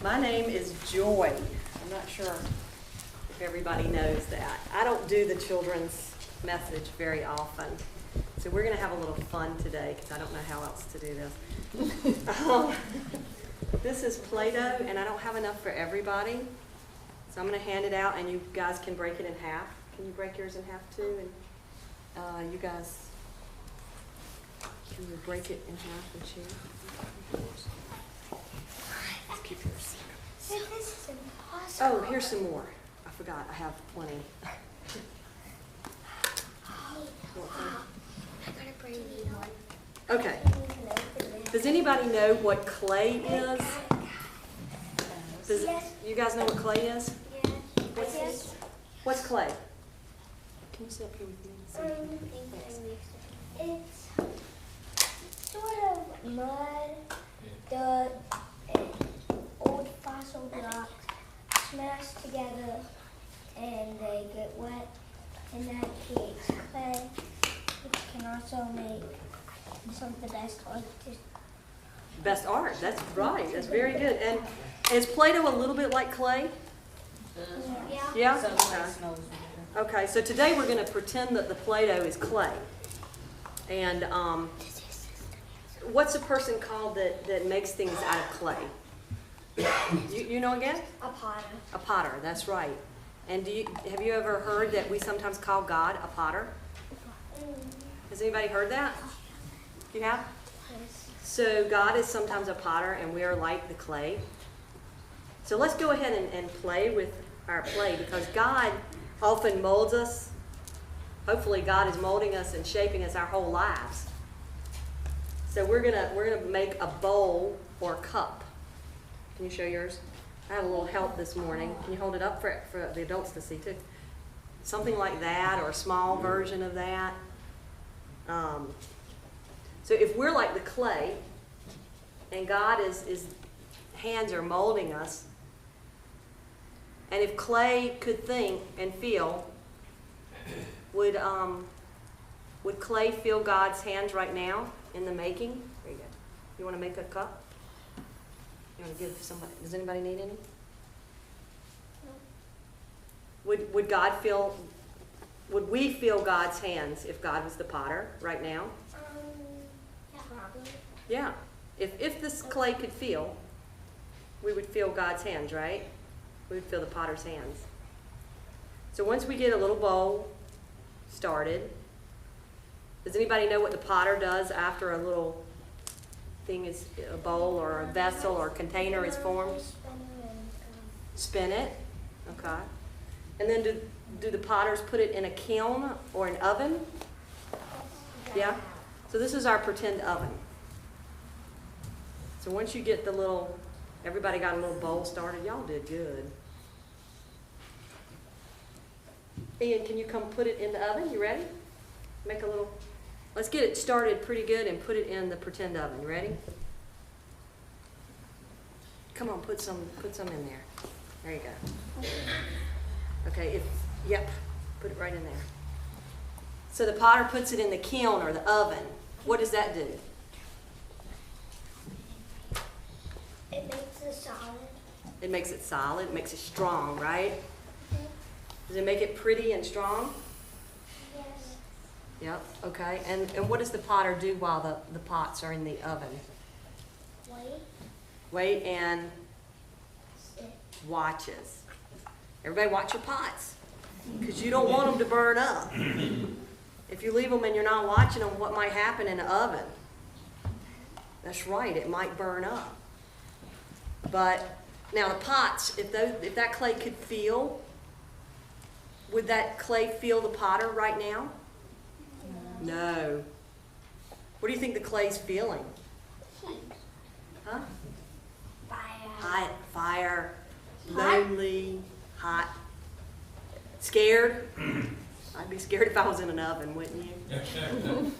My name is Joy. I'm not sure if everybody knows that. I don't do the children's message very often. So we're going to have a little fun today because I don't know how else to do this. This is Play-Doh, and I don't have enough for everybody. So I'm going to hand it out, and you guys can break it in half. Can you break yours in half too? And you guys, can you break it in half and share? Let's keep yours. This is impossible. Oh, here's some more. I forgot. I have plenty. I gotta bring you one. Okay. Does anybody know what clay is? Does you guys know what clay is? Yes. What's clay? Can you sit up here with me? It's sort of mud, dirt, and old fossil blocks smashed together, and they get wet, and that creates clay, which can also make some of the best art. Best art. That's right. That's very good. And is Play-Doh a little bit like clay? Yeah? Okay, so today we're going to pretend that the Play-Doh is clay. And what's a person called that makes things out of clay? You know again? A potter. A potter, that's right. And have you ever heard that we sometimes call God a potter? Has anybody heard that? You have? Yes. So God is sometimes a potter, and we are like the clay. So let's go ahead and play with our clay, because God often molds us. Hopefully God is molding us and shaping us our whole lives. So we're gonna make a bowl or a cup. Can you show yours? I had a little help this morning. Can you hold it up for the adults to see too? Something like that, or a small version of that. So if we're like the clay, and God is hands are molding us, and if clay could think and feel, would clay feel God's hands right now in the making? There you go. You want to make a cup? You want to give somebody? Does anybody need any? No. Would God feel? Would we feel God's hands if God was the potter right now? Yeah, probably. Yeah. If this clay could feel, we would feel God's hands, right? We would feel the potter's hands. So once we get a little bowl started, does anybody know what the potter does after a little thing is, a bowl or a vessel or a container is formed? Spin it. Okay. And then do the potters put it in a kiln or an oven? Yeah? So this is our pretend oven. So once you get everybody got a little bowl started, y'all did good. Ian, can you come put it in the oven? You ready? Let's get it started pretty good and put it in the pretend oven. You ready? Come on, put some in there. There you go. Okay, put it right in there. So the potter puts it in the kiln or the oven. What does that do? It makes it solid. It makes it solid. It makes it strong, right? Does it make it pretty and strong? Yes. Yep. Okay. And what does the potter do while the pots are in the oven? Wait and watches. Everybody watch your pots, because you don't want them to burn up. If you leave them and you're not watching them, what might happen in the oven? That's right, it might burn up. But now the pots, if that clay could feel, would that clay feel the potter right now? No. What do you think the clay's feeling? Heat. Huh? Fire. Hot, fire, lonely, hot, scared. I'd be scared if I was in an oven, wouldn't you?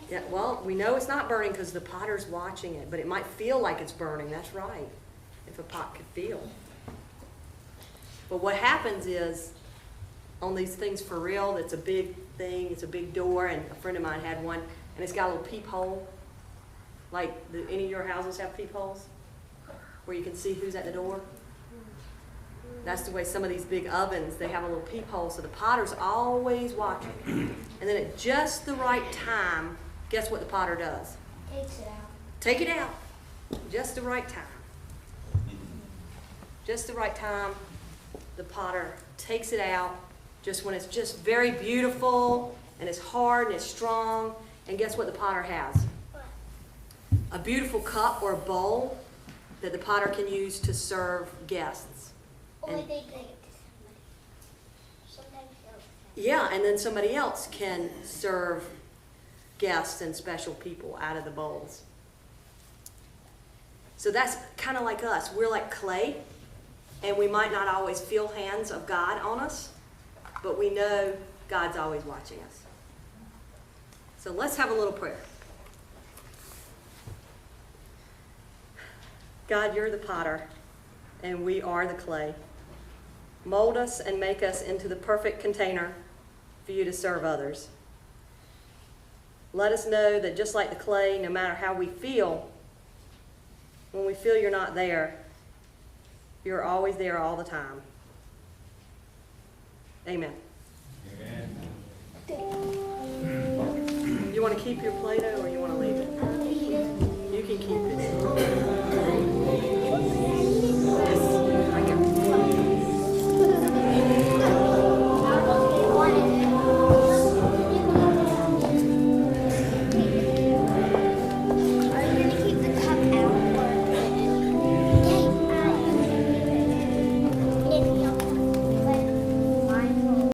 Yeah, well, we know it's not burning because the potter's watching it, but it might feel like it's burning. That's right, if a pot could feel. But what happens is, on these things for real, that's a big thing, it's a big door, and a friend of mine had one, and it's got a little peephole. Like, do any of your houses have peepholes? where you can see who's at the door? That's the way some of these big ovens, they have a little peephole, so the potter's always watching. And then at just the right time, guess what the potter does? Takes it out. Take it out. Just the right time. Just the right time, the potter takes it out, just when it's just very beautiful, and it's hard, and it's strong. And guess what the potter has? A beautiful cup or bowl that the potter can use to serve guests. Or And- they take it to somebody. Sometimes they'll. Yeah, and then somebody else can serve guests and special people out of the bowls. So that's kind of like us. We're like clay, and we might not always feel hands of God on us, but we know God's always watching us. So let's have a little prayer. God, you're the potter, and we are the clay. Mold us and make us into the perfect container for you to serve others. Let us know that just like the clay, no matter how we feel, when we feel you're not there, you're always there all the time. Amen. Amen. You want to keep your Play-Doh or you want to leave?